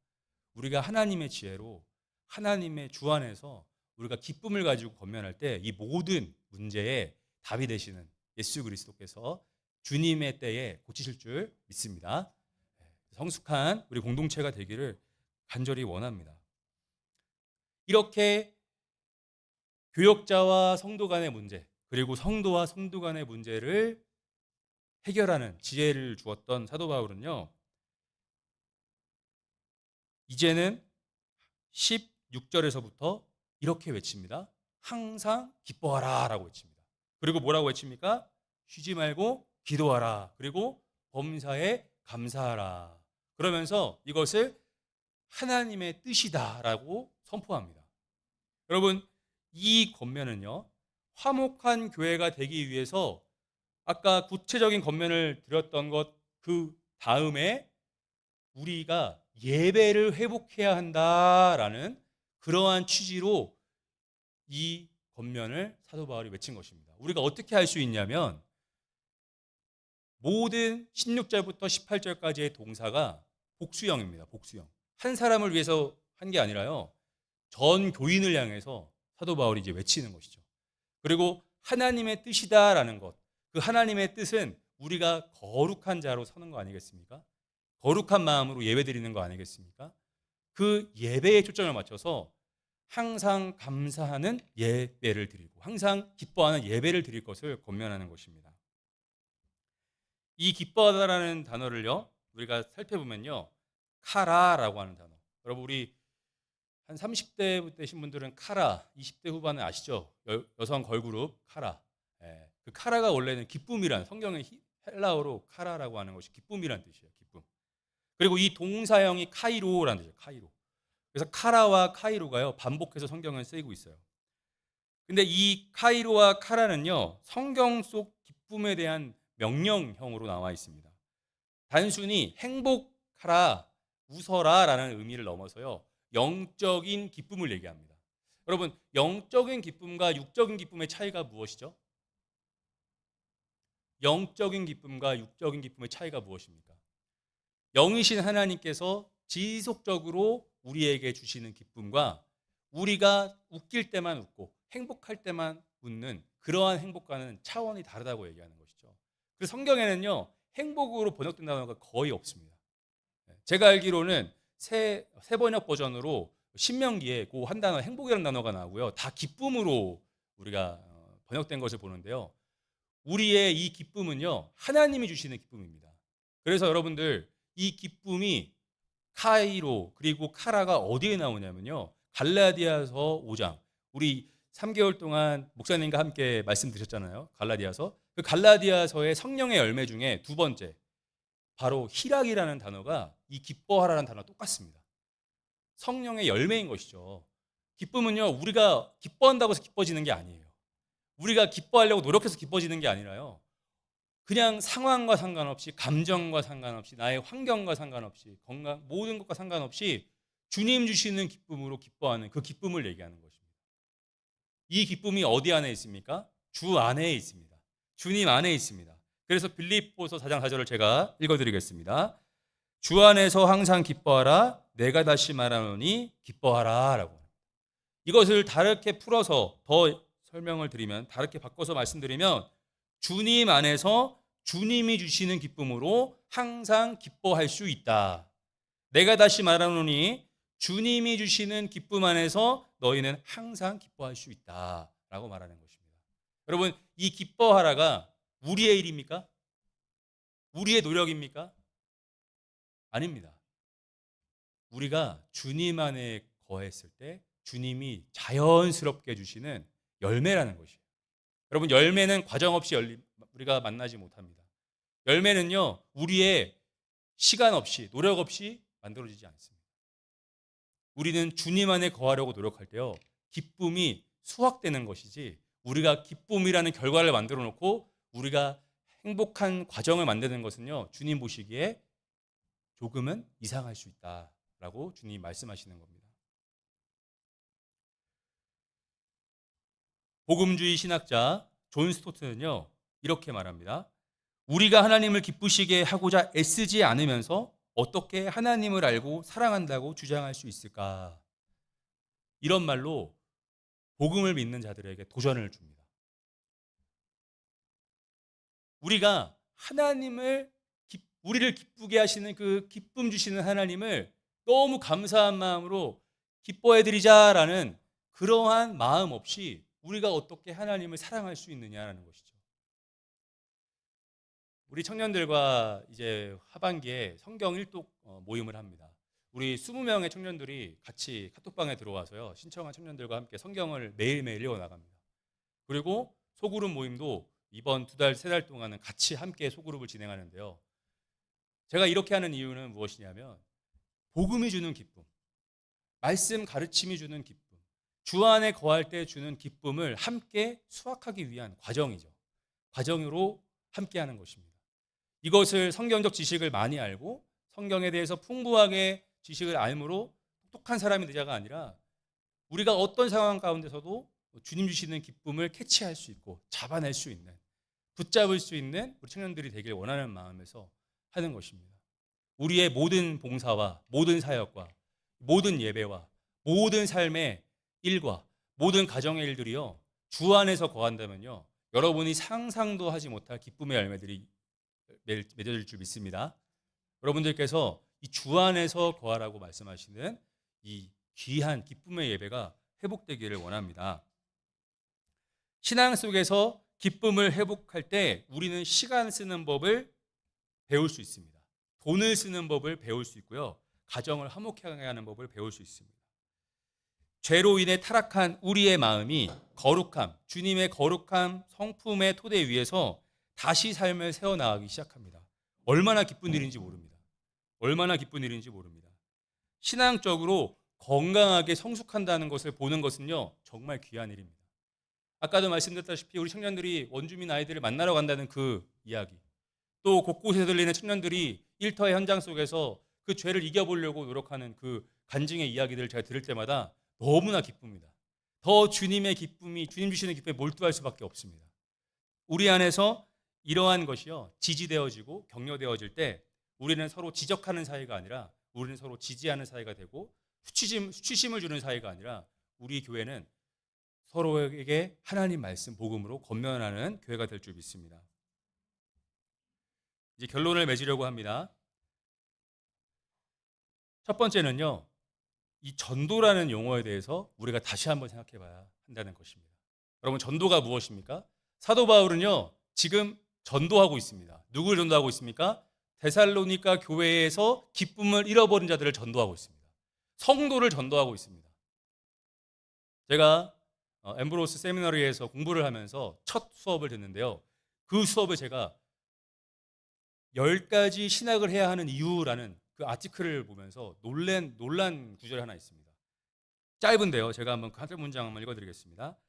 S1: 우리가 하나님의 지혜로 하나님의 주 안에서 우리가 기쁨을 가지고 권면할 때 이 모든 문제에 답이 되시는 예수 그리스도께서 주님의 때에 고치실 줄 믿습니다. 성숙한 우리 공동체가 되기를 간절히 원합니다. 이렇게 교역자와 성도 간의 문제, 그리고 성도와 성도 간의 문제를 해결하는 지혜를 주었던 사도 바울은요. 이제는 16절에서부터 이렇게 외칩니다. 항상 기뻐하라 라고 외칩니다. 그리고 뭐라고 외칩니까? 쉬지 말고 기도하라. 그리고 범사에 감사하라. 그러면서 이것을 하나님의 뜻이다라고 선포합니다. 여러분 이 권면은요. 화목한 교회가 되기 위해서 아까 구체적인 권면을 드렸던 것 그 다음에 우리가 예배를 회복해야 한다라는 그러한 취지로 이 권면을 사도 바울이 외친 것입니다. 우리가 어떻게 할 수 있냐면 모든 16절부터 18절까지의 동사가 복수형입니다. 복수형. 한 사람을 위해서 한 게 아니라요. 전 교인을 향해서 사도 바울이 이제 외치는 것이죠. 그리고 하나님의 뜻이다라는 것. 그 하나님의 뜻은 우리가 거룩한 자로 서는 거 아니겠습니까? 거룩한 마음으로 예배드리는 거 아니겠습니까? 그 예배에 초점을 맞춰서 항상 감사하는 예배를 드리고 항상 기뻐하는 예배를 드릴 것을 권면하는 것입니다. 이 기뻐하다라는 단어를요. 우리가 살펴보면요. 카라라고 하는 단어. 여러분 우리 한 30대 되신 분들은 카라, 20대 후반은 아시죠? 여성 걸그룹 카라. 그 카라가 원래는 기쁨이란 성경의 헬라어로 카라라고 하는 것이 기쁨이란 뜻이에요. 기쁨. 그리고 이 동사형이 카이로라는 뜻이에요. 카이로. 그래서 카라와 카이로가요. 반복해서 성경에 쓰이고 있어요. 근데 이 카이로와 카라는요. 성경 속 기쁨에 대한 명령형으로 나와 있습니다. 단순히 행복하라, 웃어라라는 의미를 넘어서요. 영적인 기쁨을 얘기합니다. 여러분, 영적인 기쁨과 육적인 기쁨의 차이가 무엇이죠? 영적인 기쁨과 육적인 기쁨의 차이가 무엇입니까? 영이신 하나님께서 지속적으로 우리에게 주시는 기쁨과 우리가 웃길 때만 웃고 행복할 때만 웃는 그러한 행복과는 차원이 다르다고 얘기하는 것이죠. 그래서 성경에는요. 행복으로 번역된 단어가 거의 없습니다. 제가 알기로는 새 번역 버전으로 신명기에 그 한 단어 행복이라는 단어가 나오고요. 다 기쁨으로 우리가 번역된 것을 보는데요. 우리의 이 기쁨은요. 하나님이 주시는 기쁨입니다. 그래서 여러분들 이 기쁨이 카이로 그리고 카라가 어디에 나오냐면요. 갈라디아서 5장. 우리 3개월 동안 목사님과 함께 말씀 드렸잖아요. 갈라디아서. 그 그 갈라디아서의 성령의 열매 중에 두 번째, 바로 희락이라는 단어가 이 기뻐하라는 단어와 똑같습니다. 성령의 열매인 것이죠. 기쁨은요, 우리가 기뻐한다고 해서 기뻐지는 게 아니에요. 우리가 기뻐하려고 노력해서 기뻐지는 게 아니라요, 그냥 상황과 상관없이, 감정과 상관없이, 나의 환경과 상관없이, 건강, 모든 것과 상관없이 주님 주시는 기쁨으로 기뻐하는 그 기쁨을 얘기하는 것입니다. 이 기쁨이 어디 안에 있습니까? 주 안에 있습니다. 주님 안에 있습니다. 그래서 빌립보서 4장 4절을 제가 읽어드리겠습니다. 주 안에서 항상 기뻐하라. 내가 다시 말하노니 기뻐하라 라고. 이것을 다르게 풀어서 더 설명을 드리면, 다르게 바꿔서 말씀드리면, 주님 안에서 주님이 주시는 기쁨으로 항상 기뻐할 수 있다. 내가 다시 말하노니 주님이 주시는 기쁨 안에서 너희는 항상 기뻐할 수 있다 라고 말하는 것입니다. 여러분, 이 기뻐하라가 우리의 일입니까? 우리의 노력입니까? 아닙니다. 우리가 주님 안에 거했을 때 주님이 자연스럽게 주시는 열매라는 것이에요. 여러분, 열매는 과정 없이 우리가 만나지 못합니다. 열매는요, 우리의 시간 없이, 노력 없이 만들어지지 않습니다. 우리는 주님 안에 거하려고 노력할 때요, 기쁨이 수확되는 것이지, 우리가 기쁨이라는 결과를 만들어 놓고 우리가 행복한 과정을 만드는 것은요, 주님 보시기에 조금은 이상할 수 있다라고 주님이 말씀하시는 겁니다. 복음주의 신학자 존 스토트는요, 이렇게 말합니다. 우리가 하나님을 기쁘시게 하고자 애쓰지 않으면서 어떻게 하나님을 알고 사랑한다고 주장할 수 있을까? 이런 말로 복음을 믿는 자들에게 도전을 줍니다. 우리가 우리를 기쁘게 하시는 그 기쁨 주시는 하나님을 너무 감사한 마음으로 기뻐해드리자라는 그러한 마음 없이 우리가 어떻게 하나님을 사랑할 수 있느냐라는 것이죠. 우리 청년들과 이제 하반기에 성경 일독 모임을 합니다. 우리 20명의 청년들이 같이 카톡방에 들어와서요, 신청한 청년들과 함께 성경을 매일매일 읽어나갑니다. 그리고 소그룹 모임도 이번 2달, 3달 동안은 같이 함께 소그룹을 진행하는데요. 제가 이렇게 하는 이유는 무엇이냐면, 복음이 주는 기쁨, 말씀 가르침이 주는 기쁨, 주 안에 거할 때 주는 기쁨을 함께 수확하기 위한 과정이죠. 과정으로 함께 하는 것입니다. 이것을 성경적 지식을 많이 알고 성경에 대해서 풍부하게 지식을 알므로 똑똑한 사람이 되자가 아니라, 우리가 어떤 상황 가운데서도 주님 주시는 기쁨을 캐치할 수 있고 잡아낼 수 있는, 붙잡을 수 있는 우리 청년들이 되길 원하는 마음에서 하는 것입니다. 우리의 모든 봉사와 모든 사역과 모든 예배와 모든 삶의 일과 모든 가정의 일들이요, 주 안에서 거한다면요, 여러분이 상상도 하지 못할 기쁨의 열매들이 맺어질 줄 믿습니다. 여러분들께서 이 주 안에서 거하라고 말씀하시는 이 귀한 기쁨의 예배가 회복되기를 원합니다. 신앙 속에서 기쁨을 회복할 때 우리는 시간 쓰는 법을 배울 수 있습니다. 돈을 쓰는 법을 배울 수 있고요, 가정을 화목하게 하는 법을 배울 수 있습니다. 죄로 인해 타락한 우리의 마음이 거룩함, 주님의 거룩함 성품의 토대 위에서 다시 삶을 세워나가기 시작합니다. 얼마나 기쁜 일인지 모릅니다. 얼마나 기쁜 일인지 모릅니다. 신앙적으로 건강하게 성숙한다는 것을 보는 것은요, 정말 귀한 일입니다. 아까도 말씀드렸다시피 우리 청년들이 원주민 아이들을 만나러 간다는 그 이야기, 또 곳곳에 들리는 청년들이 일터의 현장 속에서 그 죄를 이겨보려고 노력하는 그 간증의 이야기들을 제가 들을 때마다 너무나 기쁩니다. 더 주님의 기쁨이, 주님 주시는 기쁨에 몰두할 수밖에 없습니다. 우리 안에서 이러한 것이요, 지지되어지고 격려되어질 때 우리는 서로 지적하는 사이가 아니라, 우리는 서로 지지하는 사이가 되고, 수치심을 주는 사이가 아니라, 우리 교회는 서로에게 하나님 말씀 복음으로 건면하는 교회가 될 줄 믿습니다. 이제 결론을 맺으려고 합니다. 첫 번째는요, 이 전도라는 용어에 대해서 우리가 다시 한번 생각해 봐야 한다는 것입니다. 여러분, 전도가 무엇입니까? 사도 바울은요, 지금 전도하고 있습니다. 누구를 전도하고 있습니까? 데살로니가 교회에서 기쁨을 잃어버린 자들을 전도하고 있습니다. 성도를 전도하고 있습니다. 제가 엠브로스 세미너리에서 공부를 하면서 첫 수업을 듣는데요, 그 수업을 제가 10가지 신학을 해야 하는 이유라는 그 아티클을 보면서 놀란 구절이 하나 있습니다. 짧은데요. 제가 한번 한 문장 한번 읽어드리겠습니다.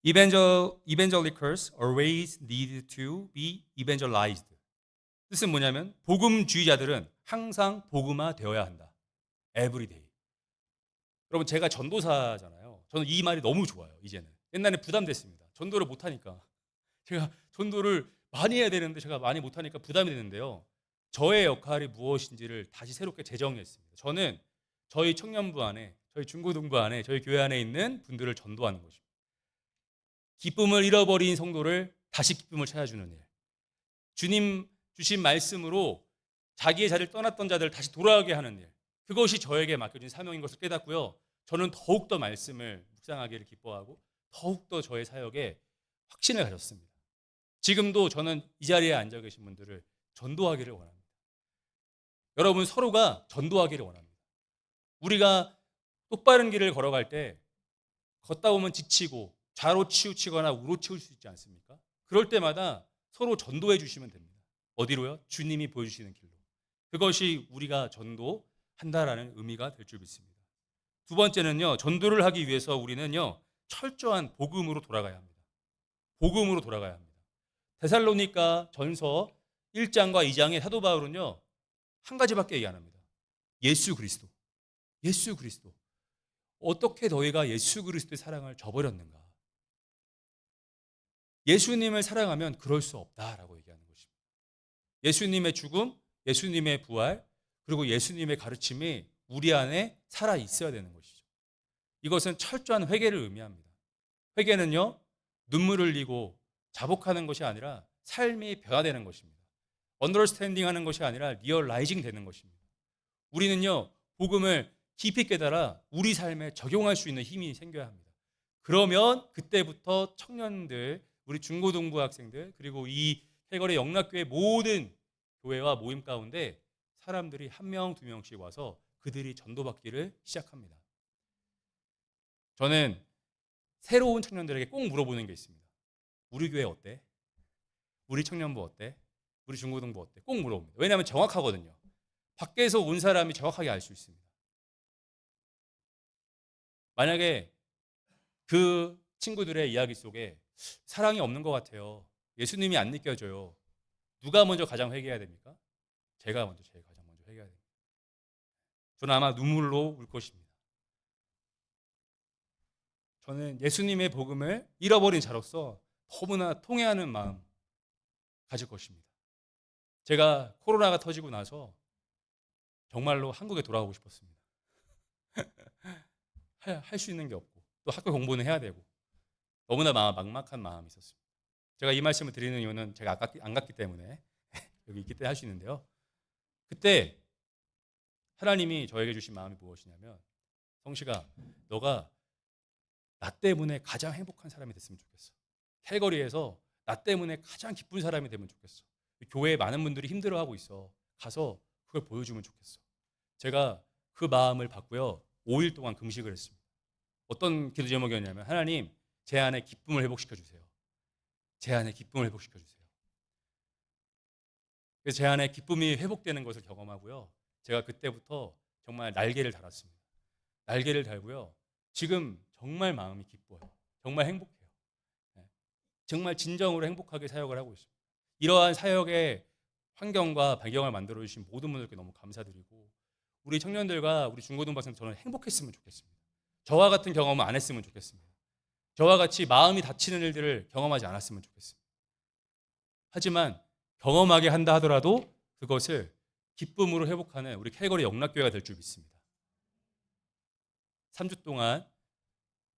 S1: Evangelicals always need to be evangelized. 뜻은 뭐냐면 복음주의자들은 항상 복음화 되어야 한다. Every day. 여러분 제가 전도사잖아요. 저는 이 말이 너무 좋아요. 이제는. 옛날에 부담됐습니다. 전도를 못하니까. 제가 전도를 많이 해야 되는데 제가 많이 못하니까 부담이 되는데요. 저의 역할이 무엇인지를 다시 새롭게 재정했습니다. 저는 저희 청년부 안에, 저희 중고등부 안에, 저희 교회 안에 있는 분들을 전도하는 것입니다. 기쁨을 잃어버린 성도를 다시 기쁨을 찾아주는 일. 주님 주신 말씀으로 자기의 자리를 떠났던 자들을 다시 돌아오게 하는 일. 그것이 저에게 맡겨진 사명인 것을 깨닫고요. 저는 더욱더 말씀을 묵상하기를 기뻐하고 더욱더 저의 사역에 확신을 가졌습니다. 지금도 저는 이 자리에 앉아 계신 분들을 전도하기를 원합니다. 여러분 서로가 전도하기를 원합니다. 우리가 똑바른 길을 걸어갈 때 걷다 보면 지치고 좌로 치우치거나 우로 치울 수 있지 않습니까? 그럴 때마다 서로 전도해 주시면 됩니다. 어디로요? 주님이 보여주시는 길로. 그것이 우리가 전도한다라는 의미가 될 줄 믿습니다. 두 번째는요. 전도를 하기 위해서 우리는요. 철저한 복음으로 돌아가야 합니다. 복음으로 돌아가야 합니다. 데살로니가 전서 1장과 2장의 사도 바울은요. 한 가지밖에 얘기 안 합니다. 예수 그리스도. 예수 그리스도. 어떻게 너희가 예수 그리스도의 사랑을 저버렸는가? 예수님을 사랑하면 그럴 수 없다라고 얘기하는 것입니다. 예수님의 죽음, 예수님의 부활, 그리고 예수님의 가르침이 우리 안에 살아 있어야 되는 것이죠. 이것은 철저한 회개를 의미합니다. 회개는요, 눈물을 흘리고 자복하는 것이 아니라 삶이 변화되는 것입니다. 언더스탠딩 하는 것이 아니라 리얼라이징 되는 것입니다. 우리는요, 복음을 깊이 깨달아 우리 삶에 적용할 수 있는 힘이 생겨야 합니다. 그러면 그때부터 청년들, 우리 중고등부 학생들, 그리고 이 해거리 영락교회 모든 교회와 모임 가운데 사람들이 한 명, 두 명씩 와서 그들이 전도받기를 시작합니다. 저는 새로운 청년들에게 꼭 물어보는 게 있습니다. 우리 교회 어때? 우리 청년부 어때? 우리 중고등부 어때? 꼭 물어봅니다. 왜냐하면 정확하거든요. 밖에서 온 사람이 정확하게 알 수 있습니다. 만약에 그 친구들의 이야기 속에 사랑이 없는 것 같아요. 예수님이 안 느껴져요. 누가 먼저 가장 회개해야 됩니까? 제가 가장 먼저 회개해야 됩니다. 저는 아마 눈물로 울 것입니다. 저는 예수님의 복음을 잃어버린 자로서 너무나 통회하는 마음 가질 것입니다. 제가 코로나가 터지고 나서 정말로 한국에 돌아가고 싶었습니다. 할 수 있는 게 없고 또 학교 공부는 해야 되고 너무나 막막한 마음이 있었습니다. 제가 이 말씀을 드리는 이유는 제가 안 갔기 때문에 여기 있기 때문에 할 수 있는데요. 그때 하나님이 저에게 주신 마음이 무엇이냐면, 성식아, 너가 나 때문에 가장 행복한 사람이 됐으면 좋겠어. 캘거리에서 나 때문에 가장 기쁜 사람이 되면 좋겠어. 교회에 많은 분들이 힘들어하고 있어. 가서 그걸 보여주면 좋겠어. 제가 그 마음을 받고요. 5일 동안 금식을 했습니다. 어떤 기도 제목이었냐면, 하나님, 제 안에 기쁨을 회복시켜 주세요. 제 안에 기쁨을 회복시켜 주세요. 그래서 제 안에 기쁨이 회복되는 것을 경험하고요. 제가 그때부터 정말 날개를 달았습니다. 날개를 달고요. 지금 정말 마음이 기뻐요. 정말 행복해요. 정말 진정으로 행복하게 사역을 하고 있습니다. 이러한 사역의 환경과 배경을 만들어 주신 모든 분들께 너무 감사드리고, 우리 청년들과 우리 중고등학생 저는 행복했으면 좋겠습니다. 저와 같은 경험을 안 했으면 좋겠습니다. 저와 같이 마음이 다치는 일들을 경험하지 않았으면 좋겠습니다. 하지만 경험하게 한다 하더라도 그것을 기쁨으로 회복하는 우리 캘거리 영락교회가 될 줄 믿습니다. 3주 동안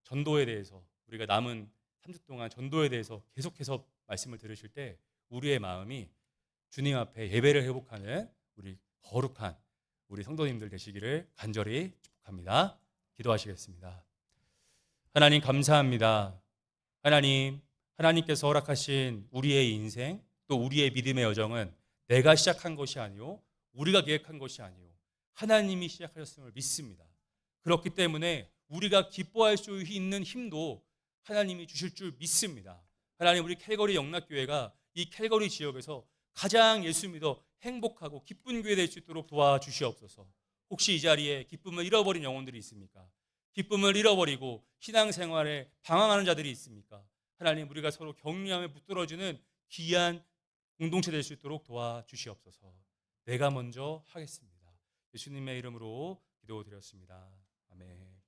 S1: 전도에 대해서, 우리가 남은 3주 동안 전도에 대해서 계속해서 말씀을 들으실 때 우리의 마음이 주님 앞에 예배를 회복하는 우리 거룩한 우리 성도님들 되시기를 간절히 축복합니다. 기도하시겠습니다. 하나님 감사합니다. 하나님께서 허락하신 우리의 인생, 또 우리의 믿음의 여정은 내가 시작한 것이 아니요, 우리가 계획한 것이 아니요, 하나님이 시작하셨음을 믿습니다. 그렇기 때문에 우리가 기뻐할 수 있는 힘도 하나님이 주실 줄 믿습니다. 하나님, 우리 캘거리 영락교회가 이 캘거리 지역에서 가장 예수 믿어 행복하고 기쁜 교회 될 수 있도록 도와주시옵소서. 혹시 이 자리에 기쁨을 잃어버린 영혼들이 있습니까? 기쁨을 잃어버리고 신앙생활에 방황하는 자들이 있습니까? 하나님, 우리가 서로 격려하며 붙들어주는 귀한 공동체 될 수 있도록 도와주시옵소서. 내가 먼저 하겠습니다. 예수님의 이름으로 기도드렸습니다. 아멘.